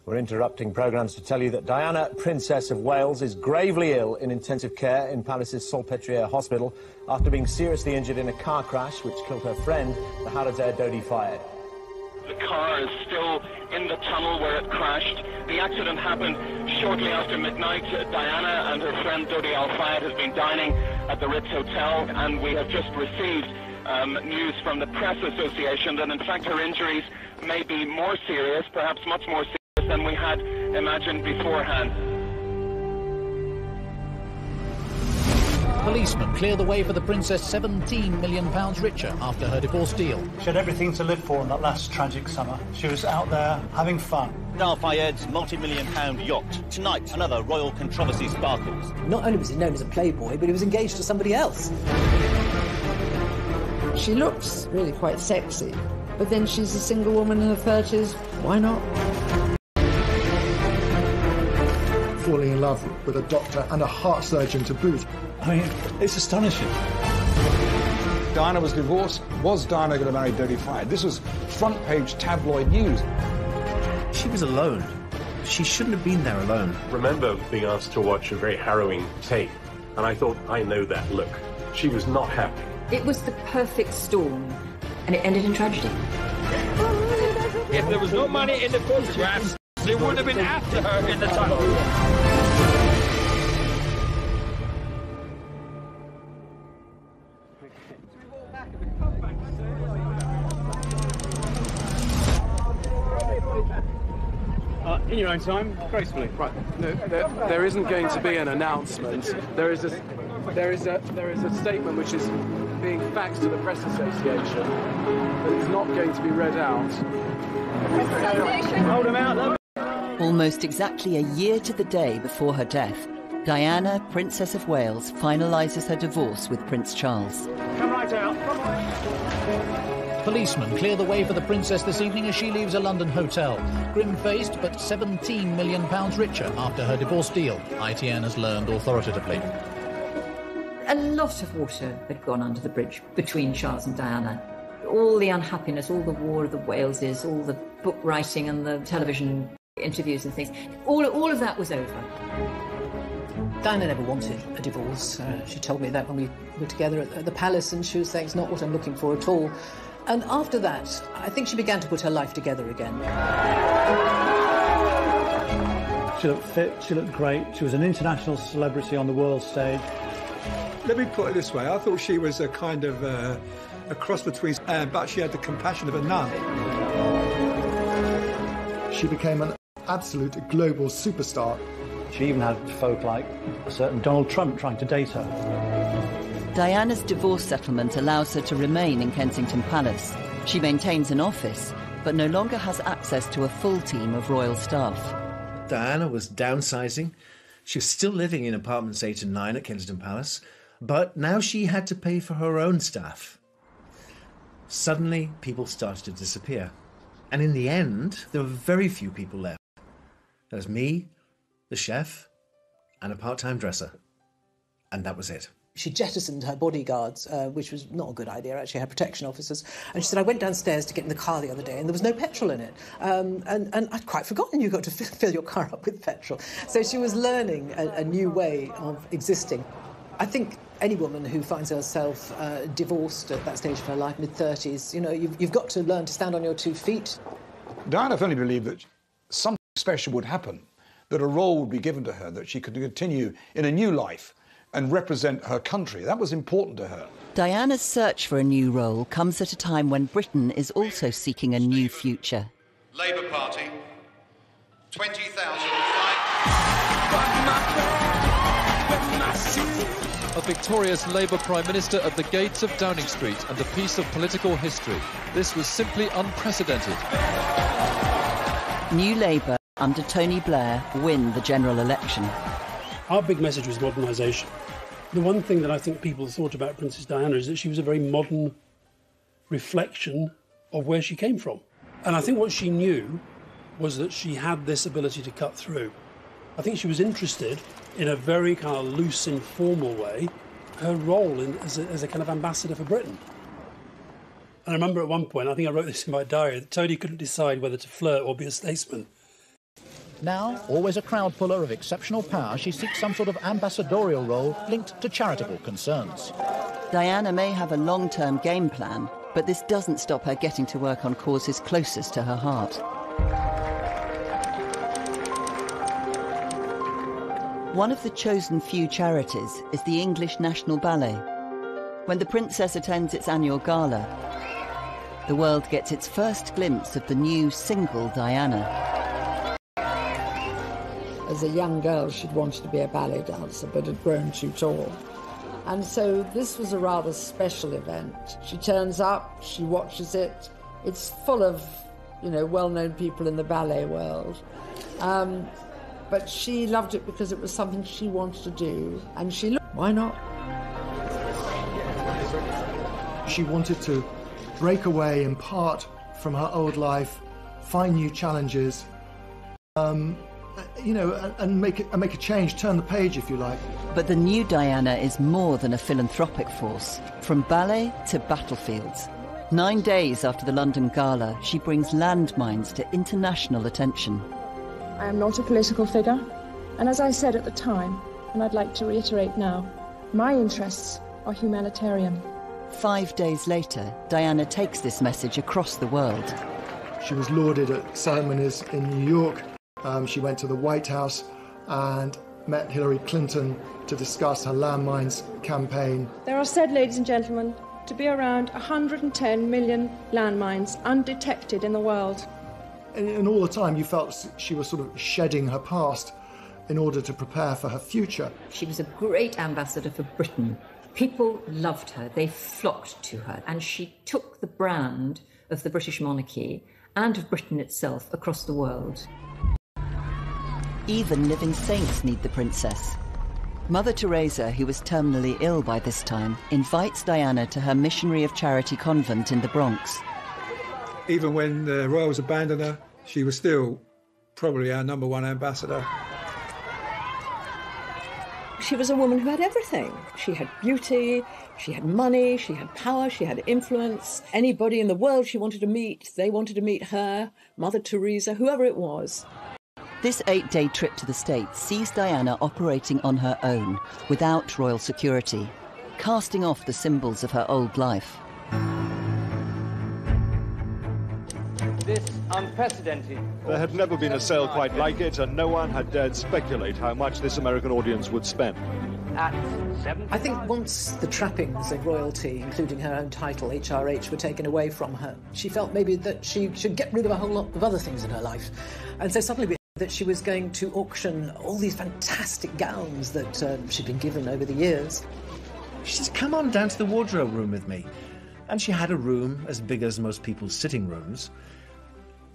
We're interrupting programmes to tell you that Diana, Princess of Wales, is gravely ill in intensive care in Palace's Salpêtrière Hospital after being seriously injured in a car crash which killed her friend, the Harrods-Air Dodi Fayed. The car is still in the tunnel where it crashed. The accident happened shortly after midnight. Diana and her friend Dodi Al Fayed has been dining at the Ritz Hotel, and we have just received news from the Press Association that in fact her injuries may be more serious, perhaps much more serious than we had imagined beforehand. Policemen clear the way for the Princess £17 million richer after her divorce deal. She had everything to live for in that last tragic summer. She was out there having fun. Al Fayed's multi-million-pound yacht. Tonight, another royal controversy sparkles. Not only was he known as a playboy, but he was engaged to somebody else. She looks really quite sexy, but then she's a single woman in her 30s. Why not? Falling in love with a doctor and a heart surgeon to boot. I mean, it's astonishing. Diana was divorced. Was Diana going to marry Dodi Fayed? This was front-page tabloid news. She was alone. She shouldn't have been there alone. I remember being asked to watch a very harrowing tape, and I thought, I know that look. She was not happy. It was the perfect storm, and it ended in tragedy. If there was no money in the photographs, they would have been after her in the tunnel. In your own time, gracefully. Right. No, there isn't going to be an announcement. There is a statement which is being faxed to the Press Association, but it's not going to be read out. Hold them out. Almost exactly a year to the day before her death, Diana, Princess of Wales, finalises her divorce with Prince Charles. Come right out. Policemen clear the way for the Princess this evening as she leaves a London hotel. Grim-faced, but £17 million richer after her divorce deal, ITN has learned authoritatively. A lot of water had gone under the bridge between Charles and Diana. All the unhappiness, all the War of the Waleses, all the book writing and the television interviews and things, all of that was over. Diana never wanted a divorce. She told me that when we were together at the palace, and she was saying it's not what I'm looking for at all. And after that, I think she began to put her life together again. She looked fit, she looked great, she was an international celebrity on the world stage. Let me put it this way, I thought she was a kind of a cross between, but she had the compassion of a nun. She became an absolute global superstar. She even had folk like a certain Donald Trump trying to date her. Diana's divorce settlement allows her to remain in Kensington Palace. She maintains an office, but no longer has access to a full team of royal staff. Diana was downsizing. She was still living in apartments 8 and 9 at Kensington Palace, but now she had to pay for her own staff. Suddenly, people started to disappear. And in the end, there were very few people left. There was me, the chef, and a part-time dresser. And that was it. She jettisoned her bodyguards, which was not a good idea, actually, her protection officers. And she said, I went downstairs to get in the car the other day and there was no petrol in it. And I'd quite forgotten you got to fill your car up with petrol. So she was learning a new way of existing. I think any woman who finds herself divorced at that stage of her life, mid-30s, you know, you've got to learn to stand on your 2 feet. Diana firmly believed that something special would happen, that a role would be given to her, that she could continue in a new life and represent her country. That was important to her. Diana's search for a new role comes at a time when Britain is also seeking a new future. Labour Party, 20,000. A victorious Labour Prime Minister at the gates of Downing Street and a piece of political history. This was simply unprecedented. New Labour, under Tony Blair, win the general election. Our big message was modernisation. The one thing that I think people thought about Princess Diana is that she was a very modern reflection of where she came from. And I think what she knew was that she had this ability to cut through. I think she was interested in a very kind of loose, informal way, her role as a kind of ambassador for Britain. And I remember at one point, I think I wrote this in my diary, that Tony couldn't decide whether to flirt or be a statesman. Now, always a crowd puller of exceptional power, she seeks some sort of ambassadorial role linked to charitable concerns. Diana may have a long-term game plan, but this doesn't stop her getting to work on causes closest to her heart. One of the chosen few charities is the English National Ballet. When the Princess attends its annual gala, the world gets its first glimpse of the new single Diana. As a young girl, she'd wanted to be a ballet dancer, but had grown too tall. And so this was a rather special event. She turns up, she watches it. It's full of, well-known people in the ballet world. But she loved it because it was something she wanted to do. And she looked, why not? She wanted to break away in part from her old life, find new challenges, and make a change, turn the page, if you like. But the new Diana is more than a philanthropic force. From ballet to battlefields. 9 days after the London Gala, she brings landmines to international attention. I am not a political figure, and as I said at the time, and I'd like to reiterate now, my interests are humanitarian. 5 days later, Diana takes this message across the world. She was lauded at ceremonies in New York. She went to the White House and met Hillary Clinton to discuss her landmines campaign. There are said, ladies and gentlemen, to be around 110 million landmines undetected in the world. And all the time you felt she was sort of shedding her past in order to prepare for her future. She was a great ambassador for Britain. People loved her, they flocked to her, and she took the brand of the British monarchy and of Britain itself across the world. Even living saints need the princess. Mother Teresa, who was terminally ill by this time, invites Diana to her missionary of charity convent in the Bronx. Even when the royals abandoned her, she was still probably our #1 ambassador. She was a woman who had everything. She had beauty, she had money, she had power, she had influence. Anybody in the world she wanted to meet, they wanted to meet her, Mother Teresa, whoever it was. This 8-day trip to the States sees Diana operating on her own, without royal security, casting off the symbols of her old life. This unprecedented... There had never been a sale quite like it, and no one had dared speculate how much this American audience would spend. I think once the trappings of royalty, including her own title, HRH, were taken away from her, she felt maybe that she should get rid of a whole lot of other things in her life. And so suddenly that she was going to auction all these fantastic gowns that she'd been given over the years. She says, come on down to the wardrobe room with me. And she had a room as big as most people's sitting rooms,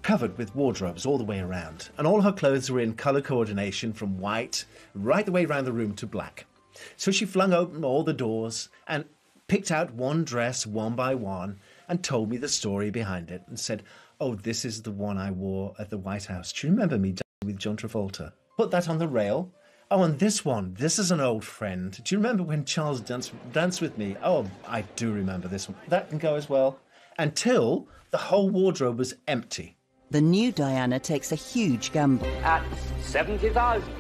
covered with wardrobes all the way around. And all her clothes were in colour coordination from white right the way around the room to black. So she flung open all the doors and picked out one dress one by one and told me the story behind it and said, oh, this is the one I wore at the White House. Do you remember me dancing with John Travolta? Put that on the rail. Oh, and this one, this is an old friend. Do you remember when Charles danced with me? Oh, I do remember this one. That can go as well. Until the whole wardrobe was empty. The new Diana takes a huge gamble. At 70,000,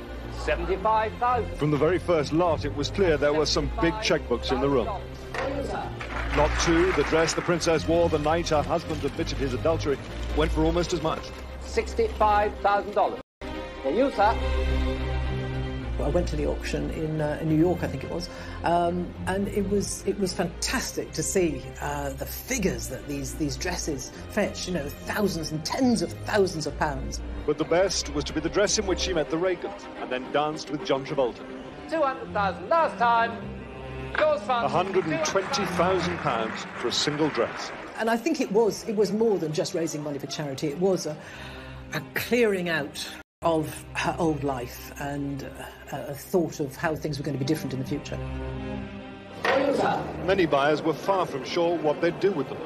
75,000. From the very first lot, it was clear there were some big checkbooks in the room. Lot 2, the dress the princess wore the night her husband admitted his adultery, went for almost as much. $65,000. For you, sir. I went to the auction in New York, I think it was, and it was fantastic to see the figures that these dresses fetch. You know, thousands and tens of thousands of pounds. But the best was to be the dress in which she met the Reagans and then danced with John Travolta. 200,000 last time. Yours, fund. £120,000 for a single dress. And I think it was more than just raising money for charity. It was a clearing out of her old life and a thought of how things were going to be different in the future. Many buyers were far from sure what they'd do with them.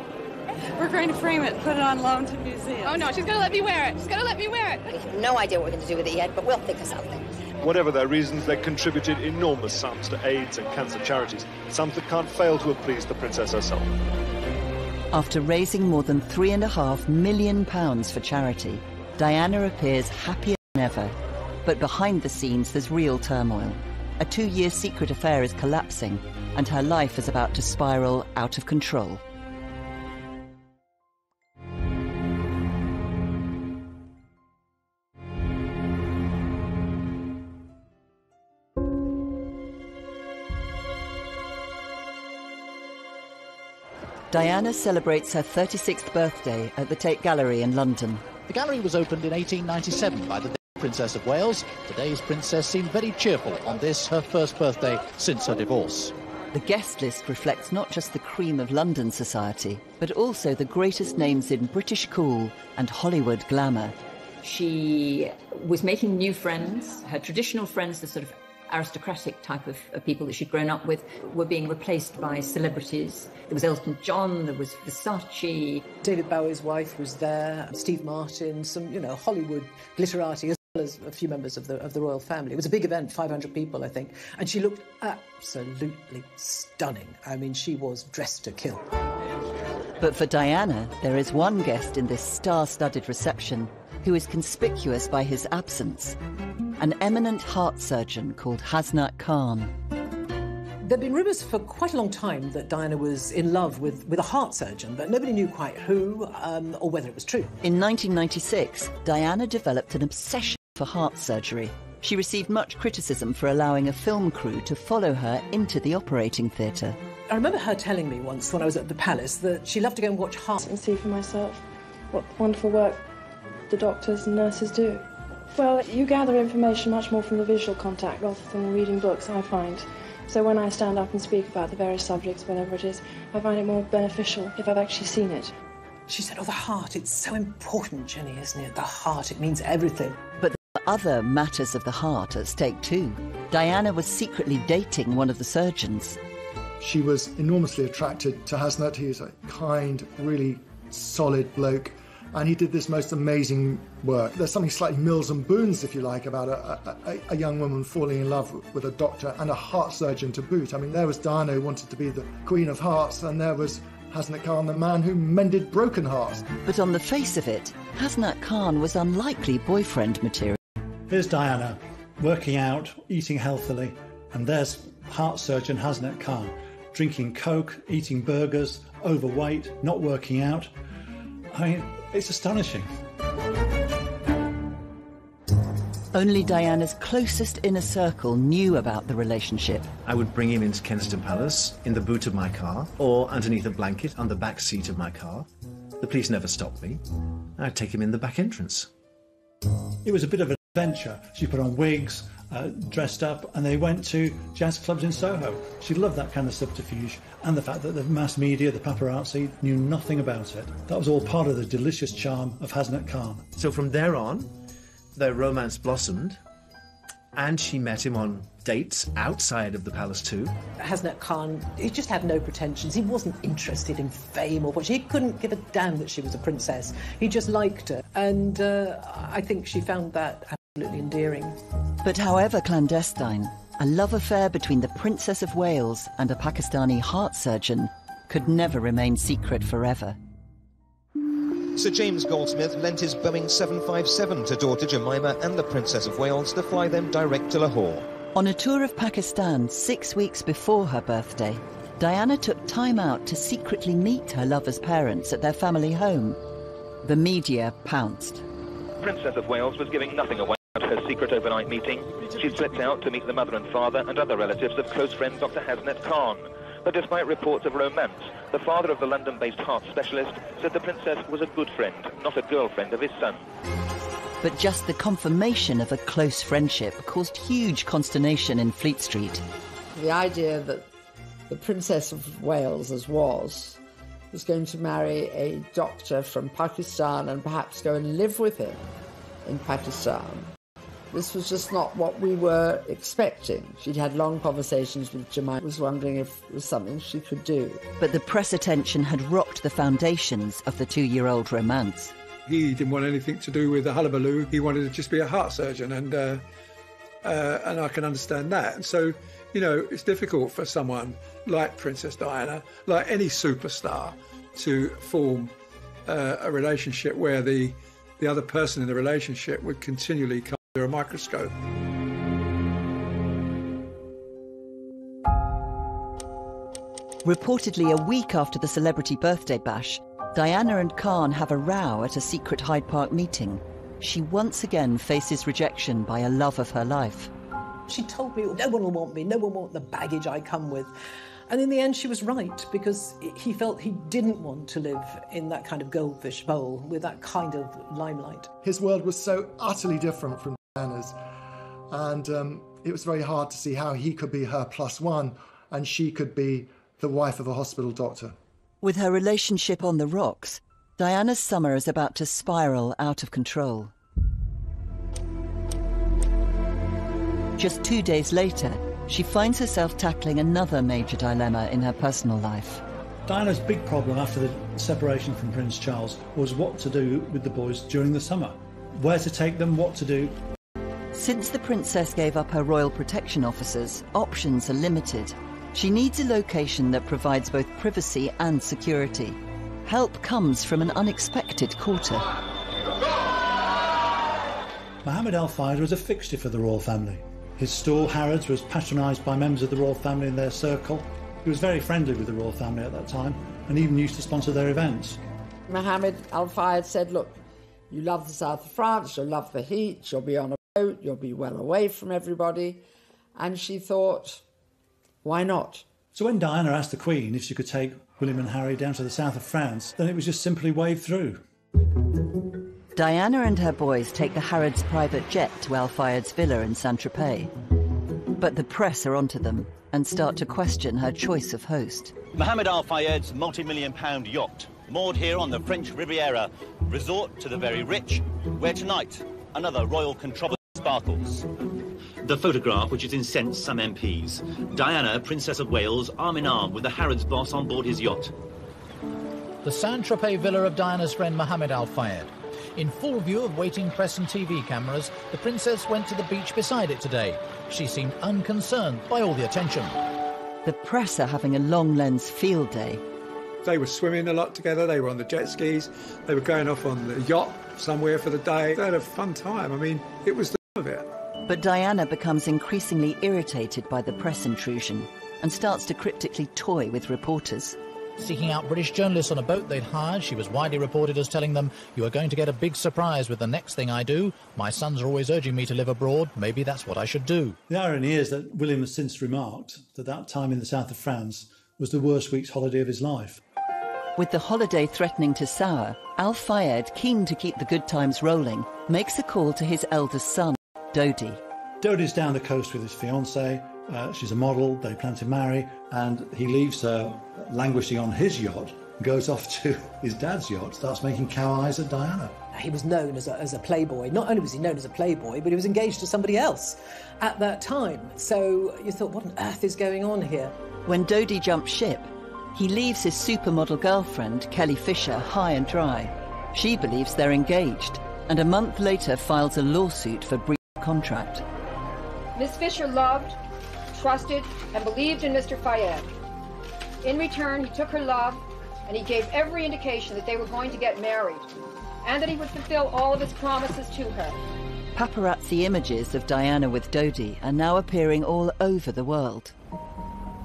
We're going to frame it, put it on loan to museums. Oh no, she's going to let me wear it. She's going to let me wear it. We have no idea what we're going to do with it yet, but we'll think of something. Whatever their reasons, they contributed enormous sums to AIDS and cancer charities, sums that can't fail to have pleased the princess herself. After raising more than £3.5 million for charity, Diana appears happier than ever. But behind the scenes, there's real turmoil. A 2-year secret affair is collapsing, and her life is about to spiral out of control. Diana celebrates her 36th birthday at the Tate Gallery in London. The gallery was opened in 1897 by the Princess of Wales. Today's princess seemed very cheerful on this, her first birthday since her divorce. The guest list reflects not just the cream of London society, but also the greatest names in British cool and Hollywood glamour. She was making new friends. Her traditional friends, the sort of aristocratic type of people that she'd grown up with, were being replaced by celebrities. There was Elton John, there was Versace. David Bowie's wife was there, Steve Martin, some, Hollywood glitterati, as well as a few members of the royal family. It was a big event, 500 people, I think. And she looked absolutely stunning. I mean, she was dressed to kill. But for Diana, there is one guest in this star-studded reception who is conspicuous by his absence. An eminent heart surgeon called Hasnat Khan. There have been rumours for quite a long time that Diana was in love with a heart surgeon, but nobody knew quite who or whether it was true. In 1996, Diana developed an obsession for heart surgery. She received much criticism for allowing a film crew to follow her into the operating theatre. I remember her telling me once when I was at the palace that she loved to go and watch heart and see for myself what wonderful work the doctors and nurses do. Well, you gather information much more from the visual contact rather than reading books, I find. So when I stand up and speak about the various subjects, whatever it is, I find it more beneficial if I've actually seen it. She said, the heart, it's so important, Jenny, isn't it? The heart, it means everything. But there are other matters of the heart at stake too. Diana was secretly dating one of the surgeons. She was enormously attracted to Hasnat. He is a kind, really solid bloke. And he did this most amazing work. There's something slightly Mills and Boons, if you like, about a young woman falling in love with a doctor and a heart surgeon to boot. I mean, there was Diana who wanted to be the Queen of Hearts, and there was Hasnat Khan, the man who mended broken hearts. But on the face of it, Hasnat Khan was unlikely boyfriend material. Here's Diana, working out, eating healthily, and there's heart surgeon Hasnat Khan, drinking Coke, eating burgers, overweight, not working out. I mean, it's astonishing. Only Diana's closest inner circle knew about the relationship. I would bring him into Kensington Palace in the boot of my car or underneath a blanket on the back seat of my car. The police never stopped me. I'd take him in the back entrance. It was a bit of an adventure. She put on wigs, dressed up, and they went to jazz clubs in Soho. She loved that kind of subterfuge, and the fact that the mass media, the paparazzi, knew nothing about it. That was all part of the delicious charm of Hasnat Khan. So from there on, their romance blossomed, and she met him on dates outside of the palace too. Hasnat Khan, he just had no pretensions. He wasn't interested in fame or what. He couldn't give a damn that she was a princess. He just liked her, and I think she found that absolutely endearing. But however clandestine, a love affair between the Princess of Wales and a Pakistani heart surgeon could never remain secret forever. Sir James Goldsmith lent his Boeing 757 to daughter Jemima and the Princess of Wales to fly them direct to Lahore. On a tour of Pakistan 6 weeks before her birthday, Diana took time out to secretly meet her lover's parents at their family home. The media pounced. Princess of Wales was giving nothing away about her secret overnight meeting. She slipped out to meet the mother and father and other relatives of close friend Dr. Hasnat Khan. But despite reports of romance, the father of the London-based heart specialist said the princess was a good friend, not a girlfriend of his son. But just the confirmation of a close friendship caused huge consternation in Fleet Street. The idea that the Princess of Wales, as was going to marry a doctor from Pakistan and perhaps go and live with him in Pakistan. This was just not what we were expecting. She'd had long conversations with Jemima, was wondering if it was something she could do. But the press attention had rocked the foundations of the 2-year-old romance. He didn't want anything to do with the hullabaloo. He wanted to just be a heart surgeon, and I can understand that. And so, you know, it's difficult for someone like Princess Diana, like any superstar, to form a relationship where the other person in the relationship would continually under a microscope. Reportedly a week after the celebrity birthday bash, Diana and Khan have a row at a secret Hyde Park meeting. She once again faces rejection by a love of her life. She told me, no one will want me, no one will want the baggage I come with. And in the end, she was right, because he felt he didn't want to live in that kind of goldfish bowl with that kind of limelight. His world was so utterly different from Diana's, and it was very hard to see how he could be her plus one and she could be the wife of a hospital doctor. With her relationship on the rocks, Diana's summer is about to spiral out of control. Just 2 days later, she finds herself tackling another major dilemma in her personal life. Diana's big problem after the separation from Prince Charles was what to do with the boys during the summer. Where to take them, what to do. Since the princess gave up her royal protection officers, options are limited. She needs a location that provides both privacy and security. Help comes from an unexpected quarter. Mohammed Al Fayed was a fixture for the royal family. His store, Harrods, was patronised by members of the royal family in their circle. He was very friendly with the royal family at that time and even used to sponsor their events. Mohammed Al Fayed said, look, you love the south of France, you'll love the heat, you'll be on a boat, you'll be well away from everybody. And she thought, why not? So when Diana asked the Queen if she could take William and Harry down to the south of France, then it was just simply waved through. Diana and her boys take the Harrods private jet to Al Fayed's villa in Saint-Tropez. But the press are onto them and start to question her choice of host. Mohammed Al Fayed's multi-million-pound yacht, moored here on the French Riviera, resort to the very rich, where tonight another royal controversy sparkles. The photograph which has incensed some MPs. Diana, Princess of Wales, arm in arm with the Harrods boss on board his yacht. The Saint-Tropez villa of Diana's friend Mohammed Al Fayed. In full view of waiting press and TV cameras, the princess went to the beach beside it today. She seemed unconcerned by all the attention. The press are having a long lens field day. They were swimming a lot together, they were on the jet skis, they were going off on the yacht somewhere for the day. They had a fun time. I mean, it was the of it. But Diana becomes increasingly irritated by the press intrusion and starts to cryptically toy with reporters. Seeking out British journalists on a boat they'd hired, she was widely reported as telling them, "You are going to get a big surprise with the next thing I do. My sons are always urging me to live abroad. Maybe that's what I should do." The irony is that William has since remarked that that time in the south of France was the worst week's holiday of his life. With the holiday threatening to sour, Al Fayed, keen to keep the good times rolling, makes a call to his eldest son, Dodi. Dodi's down the coast with his fiancée. She's a model, they plan to marry, and he leaves her languishing on his yacht, goes off to his dad's yacht, starts making cow eyes at Diana. He was known as a playboy. Not only was he known as a playboy, but he was engaged to somebody else at that time. So you thought, what on earth is going on here? When Dodi jumps ship, he leaves his supermodel girlfriend, Kelly Fisher, high and dry. She believes they're engaged, and a month later files a lawsuit for breach of contract. Miss Fisher loved, trusted, and believed in Mr. Fayed. In return, he took her love, and he gave every indication that they were going to get married, and that he would fulfill all of his promises to her. Paparazzi images of Diana with Dodi are now appearing all over the world.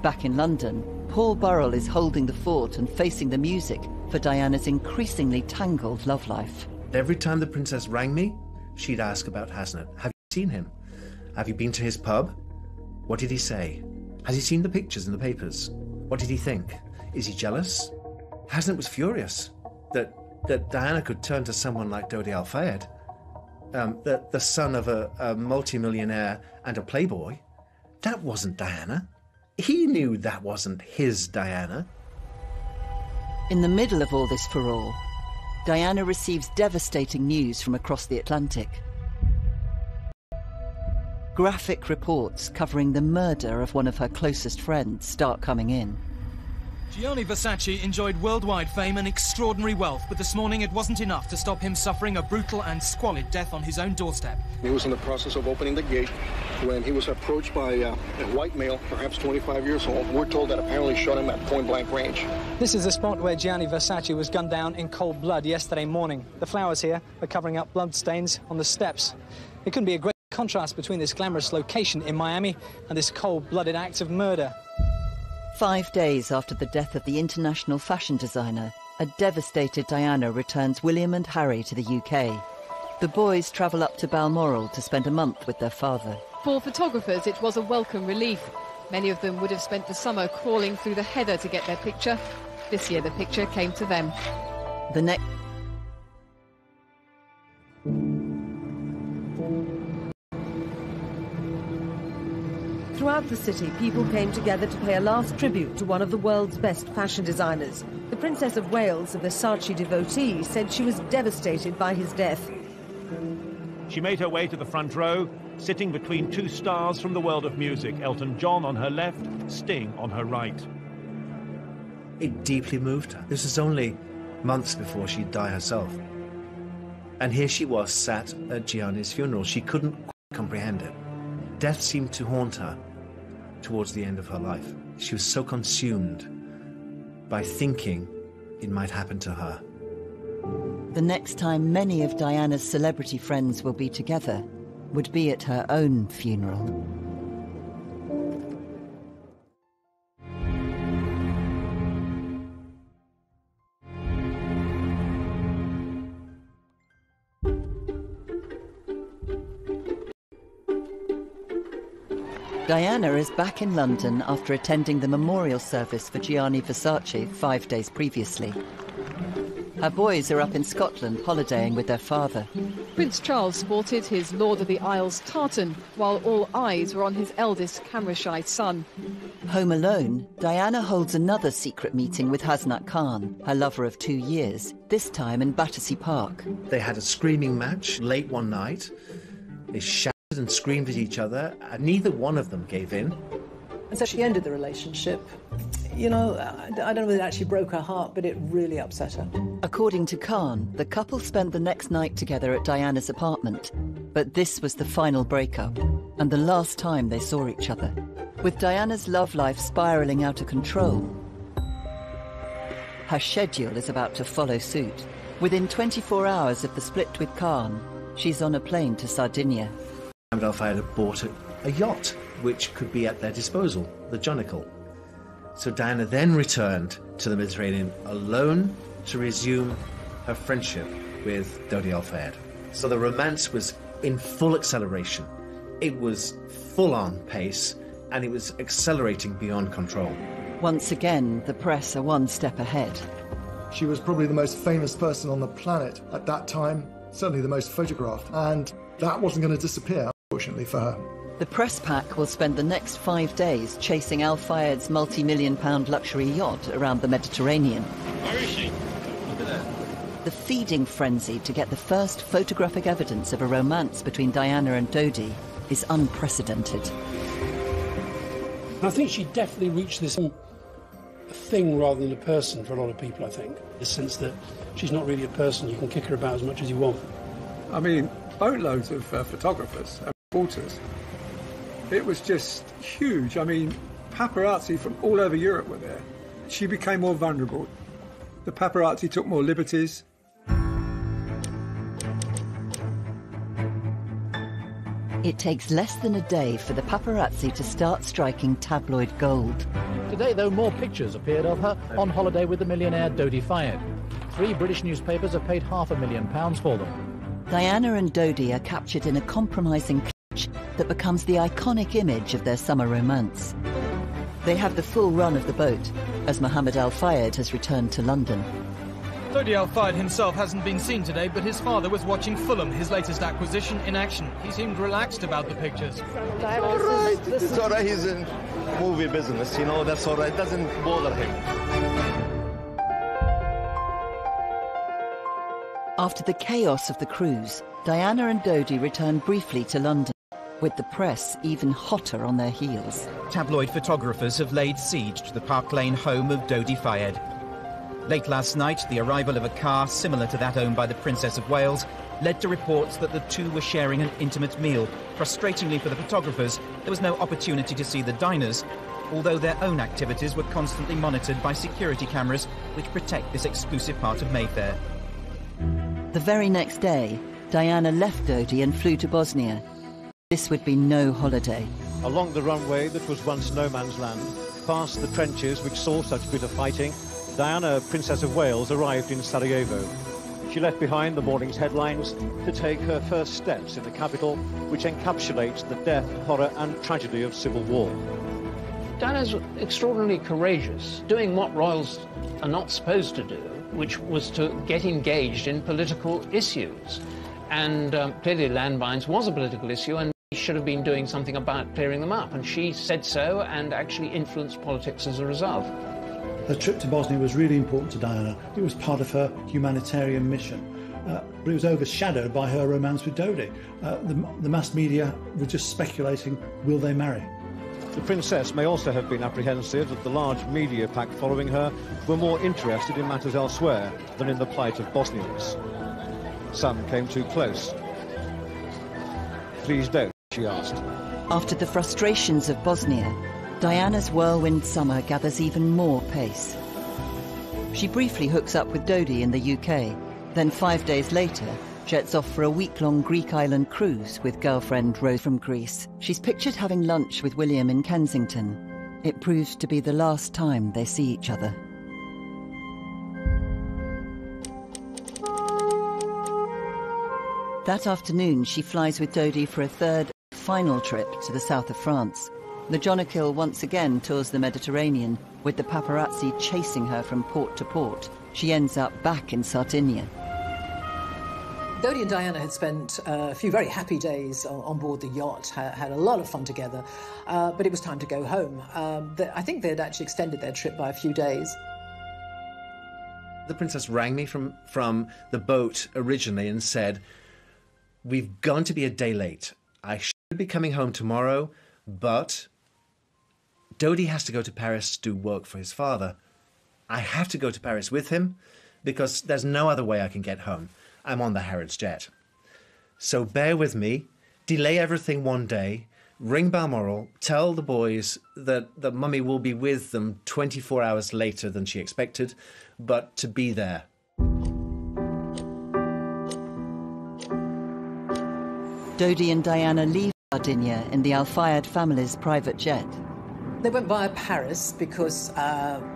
Back in London, Paul Burrell is holding the fort and facing the music for Diana's increasingly tangled love life. Every time the princess rang me, she'd ask about Hasnat. Have you seen him? Have you been to his pub? What did he say? Has he seen the pictures in the papers? What did he think? Is he jealous? Hasnat was furious that Diana could turn to someone like Dodi Al Fayed, the son of a multimillionaire and a playboy. That wasn't Diana. He knew that wasn't his Diana. In the middle of all this furore, Diana receives devastating news from across the Atlantic. Graphic reports covering the murder of one of her closest friends start coming in. Gianni Versace enjoyed worldwide fame and extraordinary wealth, but this morning it wasn't enough to stop him suffering a brutal and squalid death on his own doorstep. He was in the process of opening the gate when he was approached by a white male, perhaps 25 years old. We're told that apparently shot him at point-blank range. This is the spot where Gianni Versace was gunned down in cold blood yesterday morning. The flowers here are covering up blood stains on the steps. It couldn't be a great contrast between this glamorous location in Miami and this cold-blooded act of murder. 5 days after the death of the international fashion designer, a devastated Diana returns William and Harry to the UK. The boys travel up to Balmoral to spend a month with their father. For photographers, it was a welcome relief. Many of them would have spent the summer crawling through the heather to get their picture. This year, the picture came to them. The next... Throughout the city, people came together to pay a last tribute to one of the world's best fashion designers. The Princess of Wales, a Versace devotee, said she was devastated by his death. She made her way to the front row, sitting between two stars from the world of music, Elton John on her left, Sting on her right. It deeply moved her. This was only months before she'd die herself. And here she was, sat at Gianni's funeral. She couldn't quite comprehend it. Death seemed to haunt her towards the end of her life. She was so consumed by thinking it might happen to her. The next time many of Diana's celebrity friends will be together would be at her own funeral. Diana is back in London after attending the memorial service for Gianni Versace 5 days previously. Her boys are up in Scotland holidaying with their father. Prince Charles sported his Lord of the Isles tartan, while all eyes were on his eldest camera-shy son. Home alone, Diana holds another secret meeting with Hasnat Khan, her lover of 2 years, this time in Battersea Park. They had a screaming match late one night. They shouted and screamed at each other, and neither one of them gave in. And so she ended the relationship. You know, I don't know whether it actually broke her heart, but it really upset her. According to Khan, the couple spent the next night together at Diana's apartment. But this was the final breakup, and the last time they saw each other. With Diana's love life spiralling out of control, her schedule is about to follow suit. Within 24 hours of the split with Khan, she's on a plane to Sardinia. Mohammed Al-Fayed had bought a yacht, which could be at their disposal, the Jonicle. So Diana then returned to the Mediterranean alone to resume her friendship with Dodi Al-Fayed. So the romance was in full acceleration. It was full-on pace, and it was accelerating beyond control. Once again, the press are one step ahead. She was probably the most famous person on the planet at that time, certainly the most photographed, and that wasn't going to disappear, unfortunately, for her. The press pack will spend the next 5 days chasing Al-Fayed's multi-million-pound luxury yacht around the Mediterranean. Where is she? Look at that. The feeding frenzy to get the first photographic evidence of a romance between Diana and Dodi is unprecedented. I think she definitely reached this thing rather than a person for a lot of people, I think. The sense that she's not really a person, you can kick her about as much as you want. I mean, boatloads of photographers and reporters. It was just huge. I mean, paparazzi from all over Europe were there. She became more vulnerable. The paparazzi took more liberties. It takes less than a day for the paparazzi to start striking tabloid gold. Today, though, more pictures appeared of her on holiday with the millionaire Dodi Fayed. 3 British newspapers have paid £500,000 for them. Diana and Dodi are captured in a compromising clutch that becomes the iconic image of their summer romance. They have the full run of the boat, as Mohammed Al-Fayed has returned to London. Dodi Al-Fayed himself hasn't been seen today, but his father was watching Fulham, his latest acquisition, in action. He seemed relaxed about the pictures. It's all right. It's all right. He's in movie business, you know, that's all right. It doesn't bother him. After the chaos of the cruise, Diana and Dodi return briefly to London, with the press even hotter on their heels. Tabloid photographers have laid siege to the Park Lane home of Dodi Fayed. Late last night, the arrival of a car similar to that owned by the Princess of Wales led to reports that the two were sharing an intimate meal. Frustratingly for the photographers, there was no opportunity to see the diners, although their own activities were constantly monitored by security cameras which protect this exclusive part of Mayfair. The very next day, Diana left Dodi and flew to Bosnia. This would be no holiday. Along the runway that was once no man's land, past the trenches which saw such bitter fighting, Diana, Princess of Wales, arrived in Sarajevo. She left behind the morning's headlines to take her first steps in the capital, which encapsulates the death, horror and tragedy of civil war. Diana's extraordinarily courageous, doing what royals are not supposed to do, which was to get engaged in political issues. And clearly landmines was a political issue, and she should have been doing something about clearing them up. And she said so and actually influenced politics as a result. Her trip to Bosnia was really important to Diana. It was part of her humanitarian mission. But it was overshadowed by her romance with Dodi. The mass media were just speculating, will they marry? The princess may also have been apprehensive that the large media pack following her were more interested in matters elsewhere than in the plight of Bosnians. Some came too close. Please don't, she asked. After the frustrations of Bosnia, Diana's whirlwind summer gathers even more pace. She briefly hooks up with Dodi in the UK, then 5 days later jets off for a week-long Greek island cruise with girlfriend Rose from Greece. She's pictured having lunch with William in Kensington. It proves to be the last time they see each other. That afternoon, she flies with Dodi for a third, final trip to the south of France. The Jonakil once again tours the Mediterranean, with the paparazzi chasing her from port to port. She ends up back in Sardinia. Dodi and Diana had spent a few very happy days on board the yacht, had a lot of fun together, but it was time to go home. I think they had actually extended their trip by a few days. The princess rang me from the boat originally and said, "We've gone to be a day late. I should be coming home tomorrow, but Dodi has to go to Paris to do work for his father. I have to go to Paris with him because there's no other way I can get home. I'm on the Harrods jet. So bear with me, delay everything one day, ring Balmoral, tell the boys that Mummy will be with them 24 hours later than she expected, but to be there." Dodi and Diana leave Sardinia in the Al Fayed family's private jet. They went via Paris because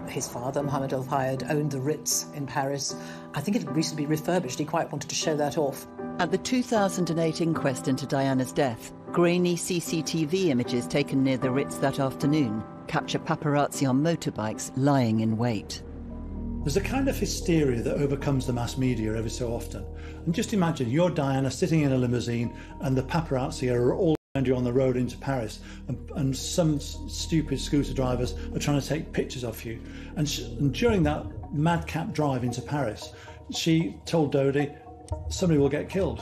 his father, Mohammed Al Fayed, owned the Ritz in Paris. I think it had recently been refurbished. He quite wanted to show that off. At the 2008 inquest into Diana's death, grainy CCTV images taken near the Ritz that afternoon capture paparazzi on motorbikes lying in wait. There's a kind of hysteria that overcomes the mass media every so often. And just imagine you're Diana sitting in a limousine and the paparazzi are all around you on the road into Paris, and some stupid scooter drivers are trying to take pictures of you. And during that madcap drive into Paris, she told Dodi, somebody will get killed.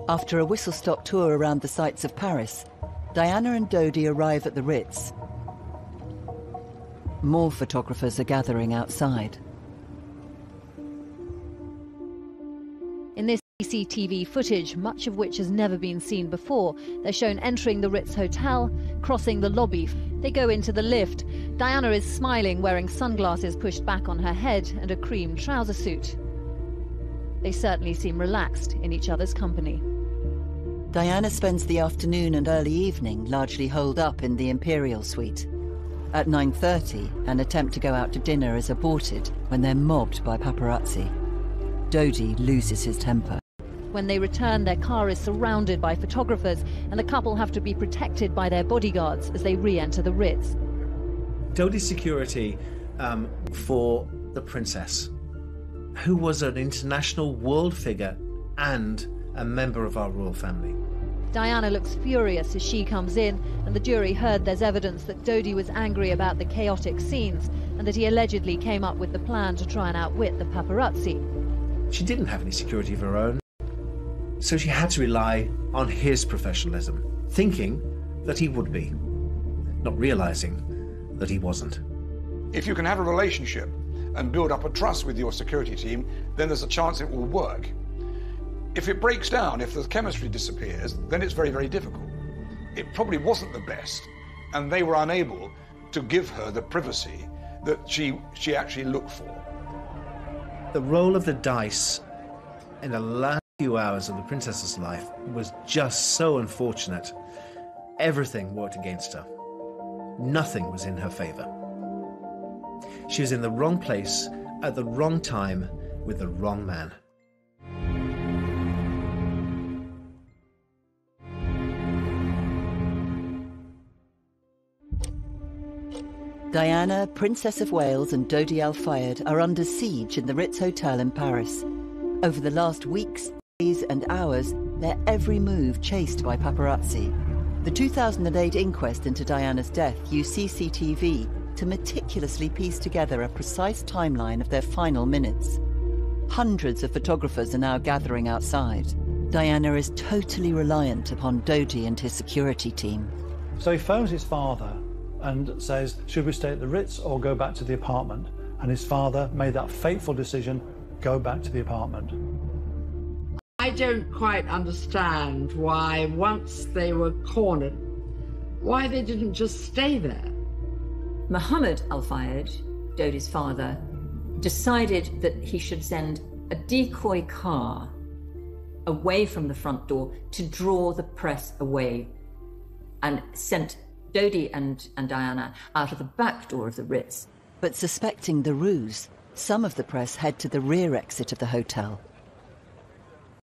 After a whistle-stop tour around the sights of Paris, Diana and Dodi arrive at the Ritz. More photographers are gathering outside. In this CCTV footage, much of which has never been seen before, they're shown entering the Ritz Hotel, crossing the lobby. They go into the lift. Diana is smiling, wearing sunglasses pushed back on her head and a cream trouser suit. They certainly seem relaxed in each other's company. Diana spends the afternoon and early evening largely holed up in the Imperial Suite. At 9:30, an attempt to go out to dinner is aborted when they're mobbed by paparazzi. Dodi loses his temper. When they return, their car is surrounded by photographers, and the couple have to be protected by their bodyguards as they re-enter the Ritz. Dodi's security for the princess, who was an international world figure and a member of our royal family. Diana looks furious as she comes in, and the jury heard there's evidence that Dodi was angry about the chaotic scenes and that he allegedly came up with the plan to try and outwit the paparazzi. She didn't have any security of her own, so she had to rely on his professionalism, thinking that he would be, not realizing that he wasn't. If you can have a relationship and build up a trust with your security team, then there's a chance it will work. If it breaks down, if the chemistry disappears, then it's very, very difficult. It probably wasn't the best, and they were unable to give her the privacy that she actually looked for. The roll of the dice in the last few hours of the princess's life was just so unfortunate. Everything worked against her. Nothing was in her favour. She was in the wrong place at the wrong time with the wrong man. Diana, Princess of Wales and Dodi Al Fayed are under siege in the Ritz Hotel in Paris. Over the last weeks, days and hours, their every move chased by paparazzi. The 2008 inquest into Diana's death used CCTV to meticulously piece together a precise timeline of their final minutes. Hundreds of photographers are now gathering outside. Diana is totally reliant upon Dodi and his security team. So he phones his father and says, should we stay at the Ritz or go back to the apartment? And his father made that fateful decision, go back to the apartment. I don't quite understand why, once they were cornered, why they didn't just stay there. Mohammed Al Fayed, Dodi's father, decided that he should send a decoy car away from the front door to draw the press away, and sent Dodi and Diana out of the back door of the Ritz. But suspecting the ruse, some of the press head to the rear exit of the hotel.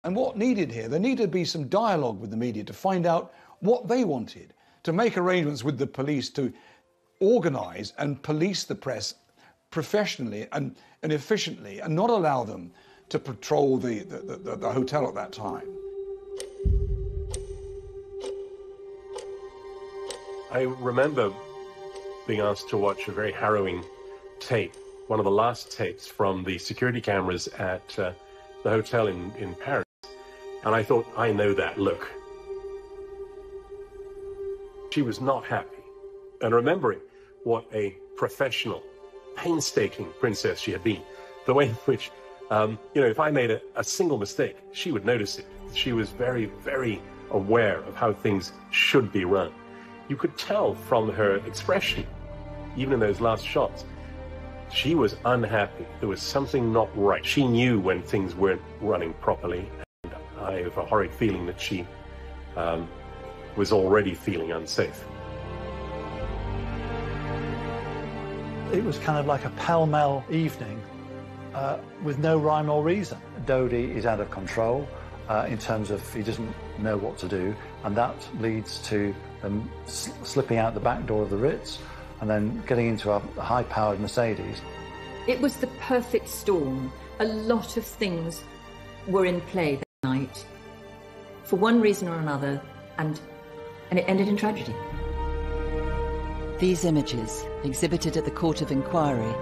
And what needed here, there needed to be some dialogue with the media to find out what they wanted, to make arrangements with the police to organise and police the press professionally and efficiently, and not allow them to patrol the hotel at that time. I remember being asked to watch a very harrowing tape, one of the last tapes from the security cameras at the hotel in Paris. And I thought, I know that look. She was not happy. And remembering what a professional, painstaking princess she had been, the way in which, if I made a single mistake, she would notice it. She was very, very aware of how things should be run. You could tell from her expression, even in those last shots, she was unhappy. There was something not right. She knew when things weren't running properly. And I have a horrid feeling that she was already feeling unsafe. It was kind of like a pell-mell evening with no rhyme or reason. Dodi is out of control in terms of he doesn't know what to do, and that leads to them slipping out the back door of the Ritz and then getting into a high-powered Mercedes. It was the perfect storm. A lot of things were in play that night, for one reason or another, and it ended in tragedy. These images, exhibited at the Court of Inquiry,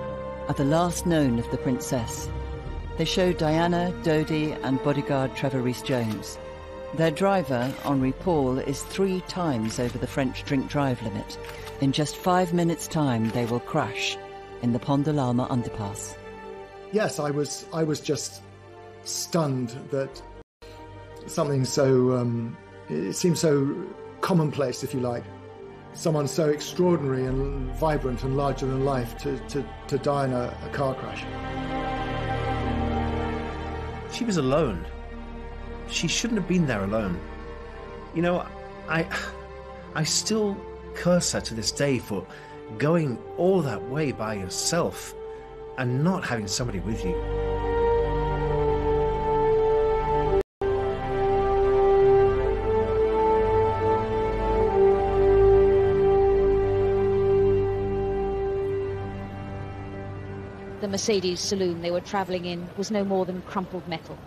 are the last known of the princess. They show Diana, Dodi and bodyguard Trevor Rhys-Jones. Their driver, Henri Paul, is 3 times over the French drink-drive limit. In just 5 minutes' time, they will crash in the Pont de l'Alma underpass. Yes, I was just stunned that something so, it seems so commonplace, if you like. Someone so extraordinary and vibrant and larger than life to die in a car crash. She was alone. She shouldn't have been there alone. You know, I still curse her to this day for going all that way by yourself and not having somebody with you. The Mercedes saloon they were travelling in was no more than crumpled metal.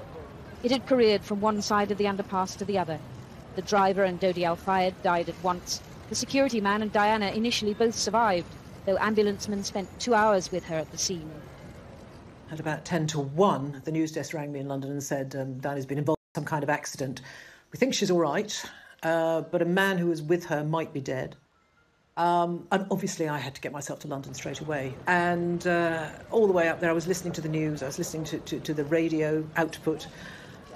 It had careered from one side of the underpass to the other. The driver and Dodi Al Fayed died at once. The security man and Diana initially both survived, though ambulancemen spent 2 hours with her at the scene. At about 10 to 1, the news desk rang me in London and said Diana's been involved in some kind of accident. We think she's all right, but a man who was with her might be dead. And obviously I had to get myself to London straight away. And all the way up there I was listening to the news, I was listening to the radio output,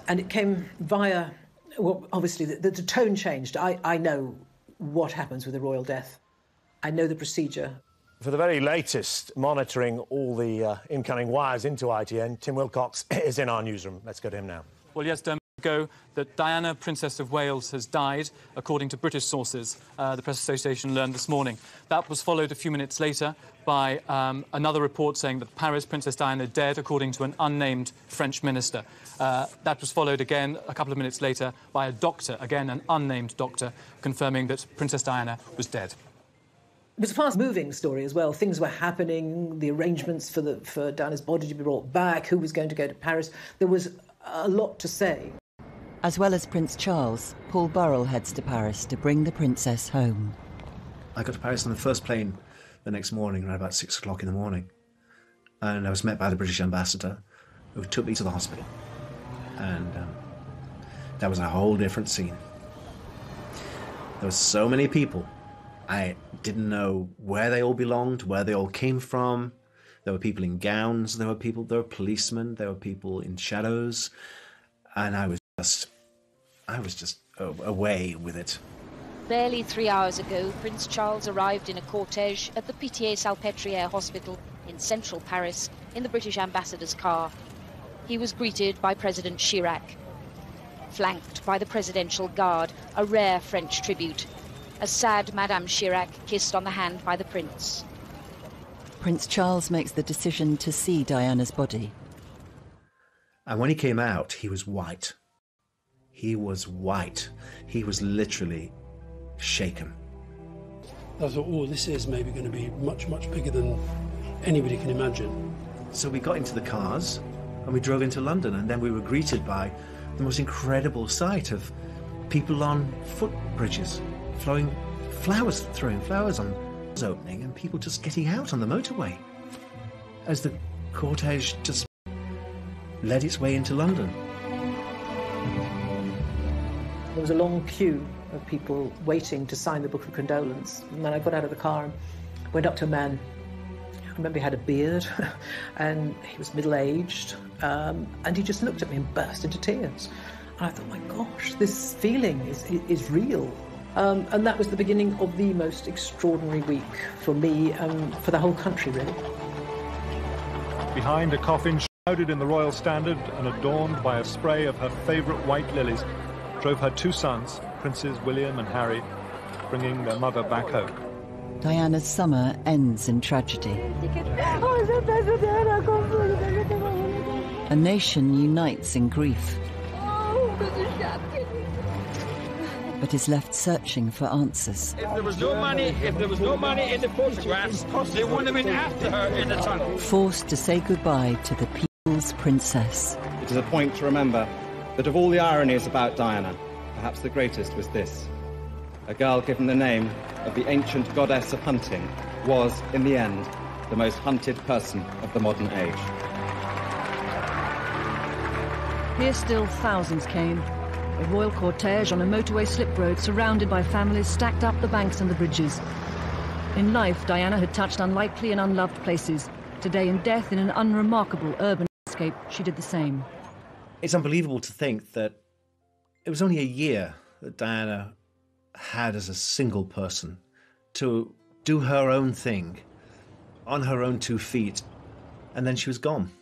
and it came via, well, obviously the tone changed. I know what happens with a royal death. I know the procedure. For the very latest, monitoring all the incoming wires into ITN, Tim Wilcox is in our newsroom. Let's go to him now. Well, yes, ago that Diana, Princess of Wales, has died, according to British sources, the Press Association learned this morning. That was followed a few minutes later by another report saying that Paris, Princess Diana dead, according to an unnamed French minister. That was followed again a couple of minutes later by a doctor, again an unnamed doctor, confirming that Princess Diana was dead. It was a fast-moving story as well. Things were happening, the arrangements for Diana's body to be brought back, who was going to go to Paris. There was a lot to say. As well as Prince Charles, Paul Burrell heads to Paris to bring the princess home. I got to Paris on the first plane the next morning, around about 6 o'clock in the morning. And I was met by the British ambassador, who took me to the hospital. And that was a whole different scene. There were so many people. I didn't know where they all belonged, where they all came from. There were people in gowns, there were policemen, there were people in shadows. And I was just away with it. Barely 3 hours ago, Prince Charles arrived in a cortege at the Pitié-Salpêtrière Hospital in central Paris in the British ambassador's car. He was greeted by President Chirac, flanked by the Presidential Guard, a rare French tribute. A sad Madame Chirac kissed on the hand by the Prince. Prince Charles makes the decision to see Diana's body. And when he came out, he was white. He was white. He was literally shaken. I thought, oh, this is maybe going to be much, much bigger than anybody can imagine. So we got into the cars and we drove into London, and then we were greeted by the most incredible sight of people on footbridges, throwing flowers on the opening, and people just getting out on the motorway as the cortege just led its way into London. There was a long queue of people waiting to sign the book of condolence. And then I got out of the car and went up to a man. I remember he had a beard and he was middle-aged, and he just looked at me and burst into tears. And I thought, my gosh, this feeling is real. And that was the beginning of the most extraordinary week for me and for the whole country, really. Behind a coffin shrouded in the royal standard and adorned by a spray of her favourite white lilies, drove her two sons, Princes William and Harry, bringing their mother back home. Diana's summer ends in tragedy. A nation unites in grief, but is left searching for answers. If there was no money in the photographs, they wouldn't have been after her in the tunnel. Forced to say goodbye to the people's princess. It is a point to remember that of all the ironies about Diana, perhaps the greatest was this. A girl given the name of the ancient goddess of hunting was, in the end, the most hunted person of the modern age. Here still thousands came. A royal cortege on a motorway slip road surrounded by families stacked up the banks and the bridges. In life, Diana had touched unlikely and unloved places. Today in death, in an unremarkable urban landscape, she did the same. It's unbelievable to think that it was only a year that Diana had as a single person to do her own thing on her own 2 feet, and then she was gone.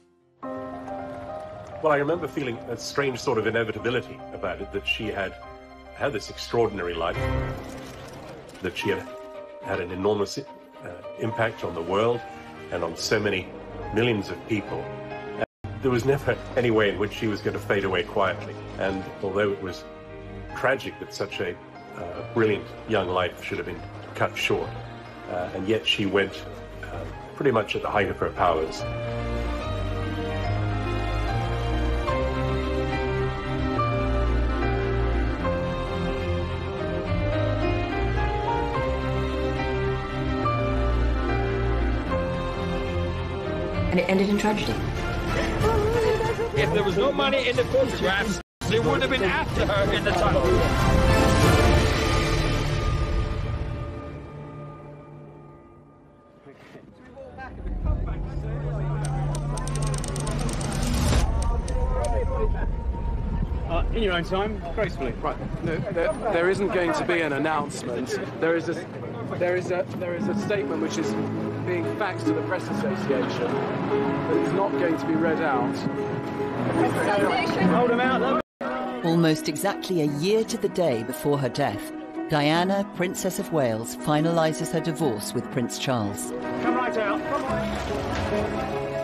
Well, I remember feeling a strange sort of inevitability about it, that she had had this extraordinary life, that she had had an enormous impact on the world and on so many millions of people. There was never any way in which she was going to fade away quietly. And although it was tragic that such a brilliant young life should have been cut short, and yet she went pretty much at the height of her powers. And it ended in tragedy. If there was no money in the photographs, they would have been after her in the tunnel. In your own time, gracefully. Right. There isn't going to be an announcement. There is a statement which is being faxed to the Press Association, but it's not going to be read out. Hold them out. Almost exactly a year to the day before her death, Diana, Princess of Wales, finalises her divorce with Prince Charles. Come right out.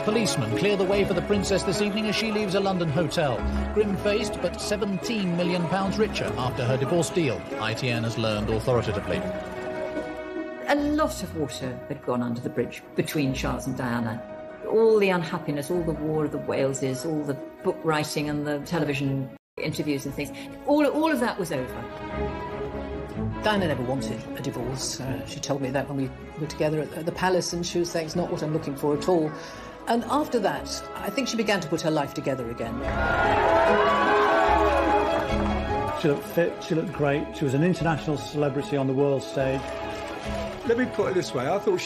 Policemen clear the way for the princess this evening as she leaves a London hotel. Grim-faced, but £17 million richer after her divorce deal, ITN has learned authoritatively. A lot of water had gone under the bridge between Charles and Diana. All the unhappiness, all the War of the Waleses, all the book writing and the television interviews and things, all of that was over. Diana never wanted a divorce. She told me that when we were together at the palace, and she was saying it's not what I'm looking for at all. And after that, I think she began to put her life together again. She looked fit, she looked great, she was an international celebrity on the world stage. Let me put it this way, I thought she